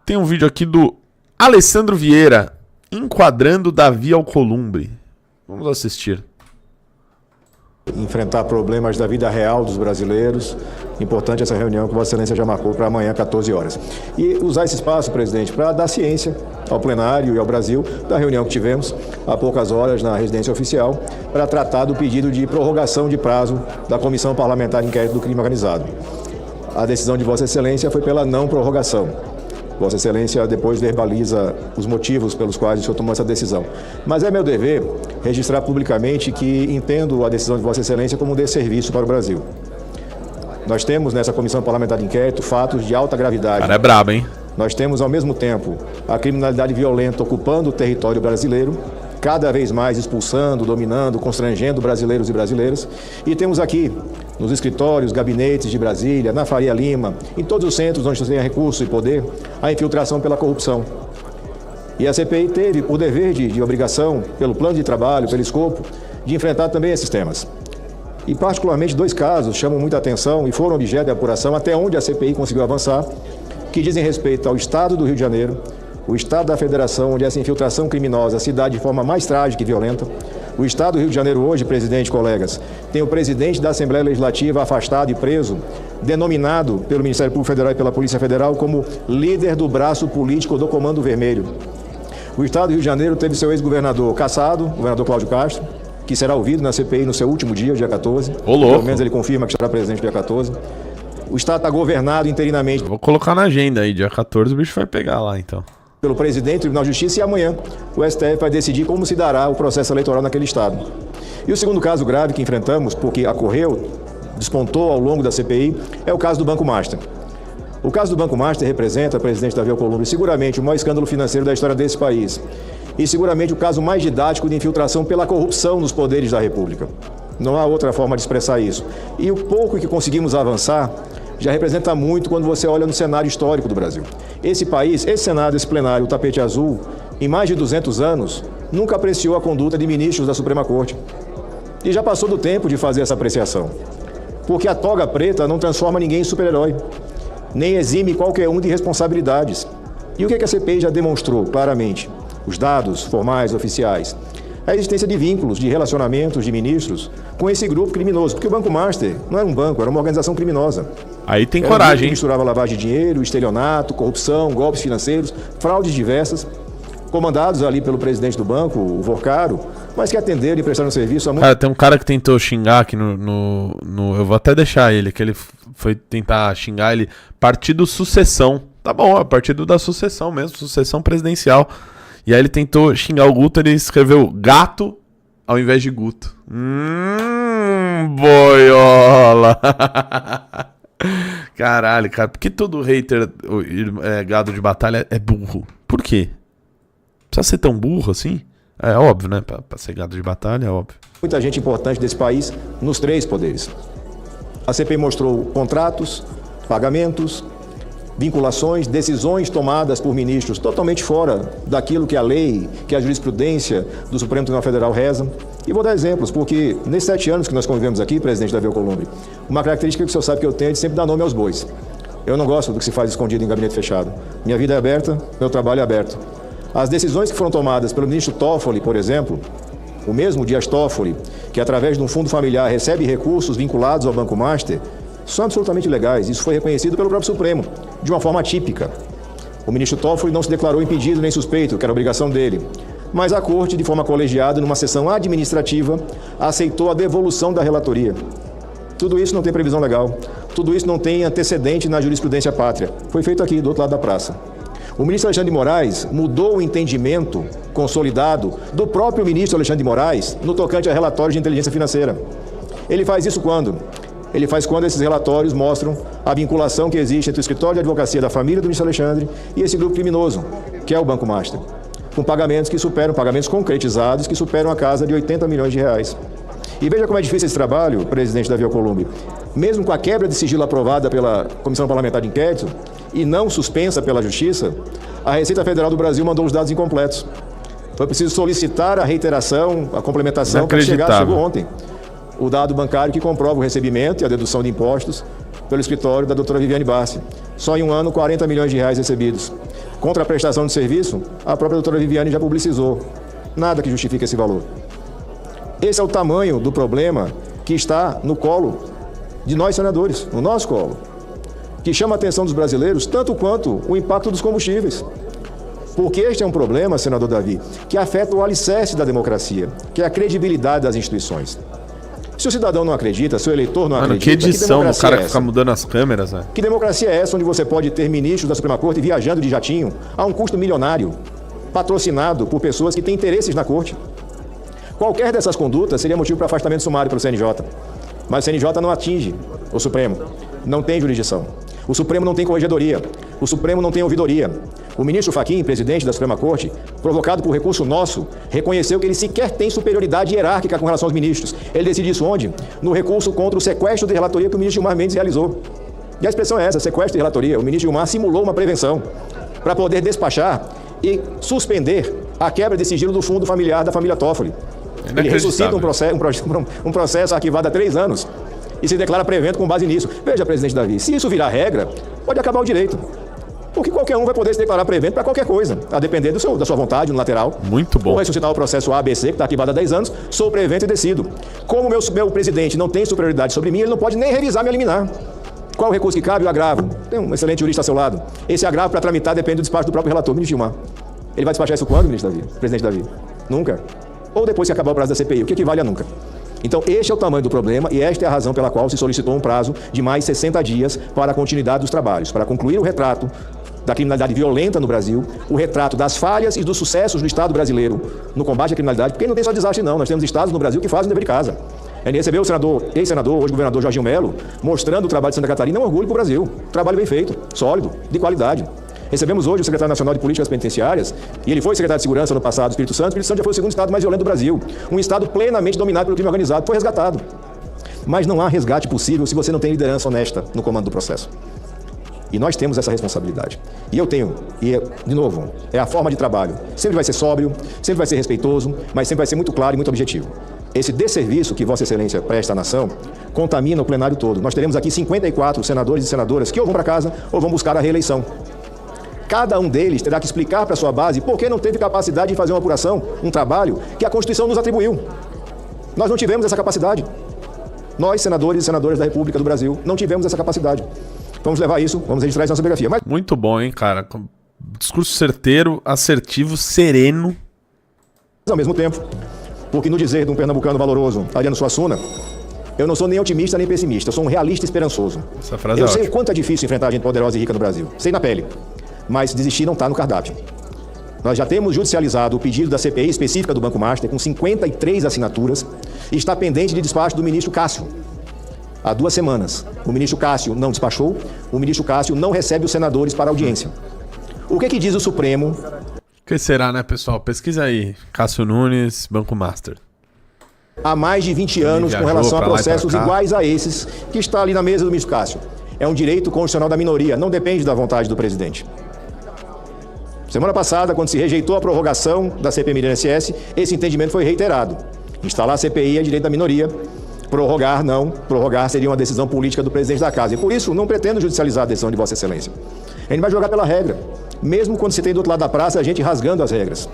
Tem um vídeo aqui do Alessandro Vieira enquadrando Davi Alcolumbre. Vamos assistir. Enfrentar problemas da vida real dos brasileiros. Importante essa reunião que Vossa Excelência já marcou para amanhã, 14 horas. E usar esse espaço, presidente, para dar ciência ao plenário e ao Brasil da reunião que tivemos há poucas horas na residência oficial para tratar do pedido de prorrogação de prazo da Comissão Parlamentar de Inquérito do Crime Organizado. A decisão de Vossa Excelência foi pela não prorrogação. Vossa Excelência depois verbaliza os motivos pelos quais o senhor tomou essa decisão. Mas é meu dever registrar publicamente que entendo a decisão de Vossa Excelência como um desserviço para o Brasil. Nós temos nessa Comissão Parlamentar de Inquérito fatos de alta gravidade. Cara, é brabo, hein? Nós temos, ao mesmo tempo, a criminalidade violenta ocupando o território brasileiro, cada vez mais expulsando, dominando, constrangendo brasileiros e brasileiras. E temos aqui, nos escritórios, gabinetes de Brasília, na Faria Lima, em todos os centros onde se tem recurso e poder, a infiltração pela corrupção. E a CPI teve o dever de obrigação, pelo plano de trabalho, pelo escopo, de enfrentar também esses temas. E particularmente 2 casos chamam muita atenção e foram objeto de apuração até onde a CPI conseguiu avançar, que dizem respeito ao Estado do Rio de Janeiro, o Estado da Federação, onde essa infiltração criminosa se dá de forma mais trágica e violenta. O Estado do Rio de Janeiro hoje, presidente, colegas, tem o presidente da Assembleia Legislativa afastado e preso, denominado pelo Ministério Público Federal e pela Polícia Federal como líder do braço político do Comando Vermelho. O Estado do Rio de Janeiro teve seu ex-governador cassado, o governador Cláudio Castro, que será ouvido na CPI no seu último dia, dia 14. Pelo menos ele confirma que será presidente dia 14. O Estado está governado interinamente. Vou colocar na agenda aí, dia 14 o bicho vai pegar lá, então. Pelo presidente do Tribunal de Justiça, e amanhã o STF vai decidir como se dará o processo eleitoral naquele estado. E o segundo caso grave que enfrentamos, porque ocorreu, despontou ao longo da CPI, é o caso do Banco Master. O caso do Banco Master representa, presidente Davi Alcolumbre, seguramente o maior escândalo financeiro da história desse país. E seguramente o caso mais didático de infiltração pela corrupção nos poderes da República. Não há outra forma de expressar isso. E o pouco que conseguimos avançar já representa muito quando você olha no cenário histórico do Brasil. Esse país, esse Senado, esse plenário, o tapete azul, em mais de 200 anos, nunca apreciou a conduta de ministros da Suprema Corte. E já passou do tempo de fazer essa apreciação. Porque a toga preta não transforma ninguém em super-herói, nem exime qualquer um de responsabilidades. E o que a CPI já demonstrou claramente? Os dados formais, oficiais. A existência de vínculos, de relacionamentos de ministros com esse grupo criminoso. Porque o Banco Master não era um banco, era uma organização criminosa. Aí tem coragem, hein? Misturava lavagem de dinheiro, estelionato, corrupção, golpes financeiros, fraudes diversas, comandados ali pelo presidente do banco, o Vorcaro, mas que atenderam e prestaram serviço a muito... Cara, tem um cara que tentou xingar aqui eu vou até deixar ele, que ele foi tentar xingar ele. Partido Sucessão. Tá bom, é partido da sucessão mesmo, sucessão presidencial. E aí ele tentou xingar o Guto, ele escreveu gato ao invés de Guto. Boiola. Caralho, cara, por que todo hater gado de batalha é burro? Por quê? Precisa ser tão burro assim? É óbvio, né? Pra ser gado de batalha, é óbvio. Muita gente importante desse país nos 3 poderes. A CPI mostrou contratos, pagamentos, vinculações, decisões tomadas por ministros totalmente fora daquilo que a lei, que a jurisprudência do Supremo Tribunal Federal reza. E vou dar exemplos, porque nesses 7 anos que nós convivemos aqui, presidente Davi Alcolumbre, uma característica que o senhor sabe que eu tenho é de sempre dar nome aos bois. Eu não gosto do que se faz escondido em gabinete fechado. Minha vida é aberta, meu trabalho é aberto. As decisões que foram tomadas pelo ministro Toffoli, por exemplo, o mesmo Dias Toffoli, que através de um fundo familiar recebe recursos vinculados ao Banco Master, são absolutamente legais. Isso foi reconhecido pelo próprio Supremo, de uma forma atípica. O ministro Toffoli não se declarou impedido nem suspeito, que era obrigação dele. Mas a Corte, de forma colegiada, numa sessão administrativa, aceitou a devolução da relatoria. Tudo isso não tem previsão legal. Tudo isso não tem antecedente na jurisprudência pátria. Foi feito aqui, do outro lado da praça. O ministro Alexandre de Moraes mudou o entendimento consolidado do próprio ministro Alexandre de Moraes no tocante a relatórios de inteligência financeira. Ele faz isso quando? Ele faz quando esses relatórios mostram a vinculação que existe entre o escritório de advocacia da família do ministro Alexandre e esse grupo criminoso, que é o Banco Master, com pagamentos que superam, pagamentos concretizados, que superam a casa de 80 milhões de reais. E veja como é difícil esse trabalho, presidente Davi Alcolumbre. Mesmo com a quebra de sigilo aprovada pela Comissão Parlamentar de Inquérito e não suspensa pela Justiça, a Receita Federal do Brasil mandou os dados incompletos. Foi preciso solicitar a reiteração, a complementação para chegar, chegou ontem. O dado bancário que comprova o recebimento e a dedução de impostos pelo escritório da doutora Viviane Bassi. Só em um ano, 40 milhões de reais recebidos. Contra a prestação de serviço, a própria doutora Viviane já publicizou. Nada que justifique esse valor. Esse é o tamanho do problema que está no colo de nós senadores, no nosso colo, que chama a atenção dos brasileiros tanto quanto o impacto dos combustíveis. Porque este é um problema, senador Davi, que afeta o alicerce da democracia, que é a credibilidade das instituições. Se o cidadão não acredita, se o eleitor não acredita... Que edição do cara que fica mudando as câmeras, né? Que democracia é essa onde você pode ter ministros da Suprema Corte viajando de jatinho a um custo milionário, patrocinado por pessoas que têm interesses na Corte? Qualquer dessas condutas seria motivo para afastamento sumário pelo CNJ. Mas o CNJ não atinge o Supremo, não tem jurisdição. O Supremo não tem corregedoria, o Supremo não tem ouvidoria. O ministro Fachin, presidente da Suprema Corte, provocado por recurso nosso, reconheceu que ele sequer tem superioridade hierárquica com relação aos ministros. Ele decide isso onde? No recurso contra o sequestro de relatoria que o ministro Gilmar Mendes realizou. E a expressão é essa, sequestro de relatoria. O ministro Gilmar simulou uma prevenção para poder despachar e suspender a quebra de sigilo do fundo familiar da família Toffoli. Ele ressuscita um processo arquivado há 3 anos e se declara prevento com base nisso. Veja, presidente Davi, se isso virar regra, pode acabar o direito. Porque qualquer um vai poder se declarar prevento para qualquer coisa, a depender da sua vontade, no lateral. Muito bom. Vou ressuscitar o processo ABC, que está arquivado há 10 anos, sou prevento e decido. Como meu presidente não tem superioridade sobre mim, ele não pode nem revisar me eliminar. Qual o recurso que cabe? O agravo. Tem um excelente jurista ao seu lado. Esse agravo, para tramitar, depende do despacho do próprio relator, ministro Gilmar. Ele vai despachar isso quando, ministro Davi? Presidente Davi? Nunca. Ou depois que acabar o prazo da CPI, o que equivale a nunca. Então, este é o tamanho do problema e esta é a razão pela qual se solicitou um prazo de mais 60 dias para a continuidade dos trabalhos, para concluir o retrato da criminalidade violenta no Brasil, o retrato das falhas e dos sucessos do Estado brasileiro no combate à criminalidade, porque não tem só desastre não, nós temos estados no Brasil que fazem o dever de casa. Ele recebeu o ex-senador, hoje governador Jorginho Melo, mostrando o trabalho de Santa Catarina, é um orgulho para o Brasil. Trabalho bem feito, sólido, de qualidade. Recebemos hoje o secretário nacional de Políticas Penitenciárias, e ele foi secretário de Segurança no passado do Espírito Santo. O Espírito Santo já foi o segundo estado mais violento do Brasil. Um estado plenamente dominado pelo crime organizado. Foi resgatado. Mas não há resgate possível se você não tem liderança honesta no comando do processo. E nós temos essa responsabilidade. E eu tenho, de novo, é a forma de trabalho. Sempre vai ser sóbrio, sempre vai ser respeitoso, mas sempre vai ser muito claro e muito objetivo. Esse desserviço que Vossa Excelência presta à nação contamina o plenário todo. Nós teremos aqui 54 senadores e senadoras que ou vão para casa ou vão buscar a reeleição. Cada um deles terá que explicar para a sua base por que não teve capacidade de fazer uma apuração, um trabalho que a Constituição nos atribuiu. Nós não tivemos essa capacidade. Nós, senadores e senadoras da República do Brasil, não tivemos essa capacidade. Vamos levar isso, vamos registrar isso na nossa biografia. Mas... Muito bom, hein, cara? Discurso certeiro, assertivo, sereno. Ao mesmo tempo, porque no dizer de um pernambucano valoroso, Ariano Suassuna, eu não sou nem otimista nem pessimista, eu sou um realista esperançoso. Essa frase eu é sei ótima. o quanto é difícil enfrentar gente poderosa e rica no Brasil. Sei na pele. Mas desistir não está no cardápio. Nós já temos judicializado o pedido da CPI específica do Banco Master, com 53 assinaturas, e está pendente de despacho do ministro Cássio. Há 2 semanas, o ministro Cássio não despachou, o ministro Cássio não recebe os senadores para audiência. O que diz o Supremo? O que será, né, pessoal? Pesquisa aí. Cássio Nunes, Banco Master. Há mais de 20 anos com relação a processos iguais a esses que está ali na mesa do ministro Cássio. É um direito constitucional da minoria, não depende da vontade do presidente. Semana passada, quando se rejeitou a prorrogação da CPMI do INSS, esse entendimento foi reiterado. Instalar a CPI é direito da minoria, prorrogar não, prorrogar seria uma decisão política do presidente da casa. E por isso, não pretendo judicializar a decisão de Vossa Excelência. A gente vai jogar pela regra, mesmo quando se tem do outro lado da praça a gente rasgando as regras.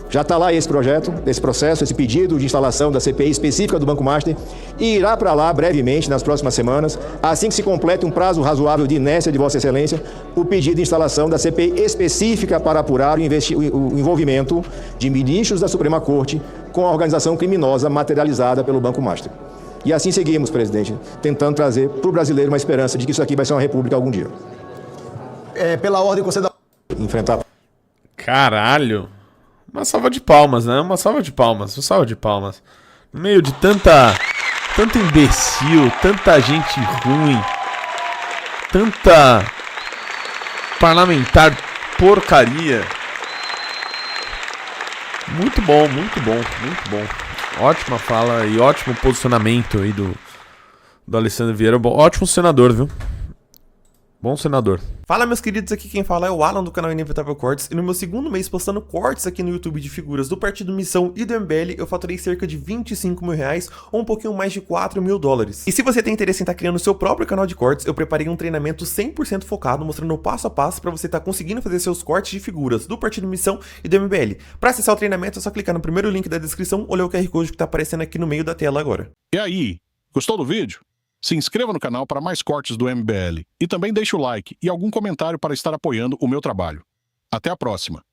Já está lá esse projeto, esse processo, esse pedido de instalação da CPI específica do Banco Master e irá para lá brevemente, nas próximas semanas, assim que se complete um prazo razoável de inércia de Vossa Excelência, o pedido de instalação da CPI específica para apurar o envolvimento de ministros da Suprema Corte com a organização criminosa materializada pelo Banco Master. E assim seguimos, presidente, tentando trazer para o brasileiro uma esperança de que isso aqui vai ser uma república algum dia. Pela ordem concedida... Enfrentar... Caralho! Uma salva de palmas, né? Uma salva de palmas. No meio de tanto imbecil, tanta gente ruim, tanta parlamentar porcaria. Muito bom. Ótima fala e ótimo posicionamento aí do Alessandro Vieira. Ótimo senador, viu? Bom senador. Fala, meus queridos, aqui quem fala é o Alan do canal Inevitável Cortes, e no meu segundo mês postando cortes aqui no YouTube de figuras do Partido Missão e do MBL, eu faturei cerca de 25 mil reais, ou um pouquinho mais de 4 mil dólares. E se você tem interesse em estar criando o seu próprio canal de cortes, eu preparei um treinamento 100% focado, mostrando o passo a passo para você estar conseguindo fazer seus cortes de figuras do Partido Missão e do MBL. Para acessar o treinamento é só clicar no primeiro link da descrição ou ler o QR Code que está aparecendo aqui no meio da tela agora. E aí, gostou do vídeo? Se inscreva no canal para mais cortes do MBL e também deixe o like e algum comentário para estar apoiando o meu trabalho. Até a próxima!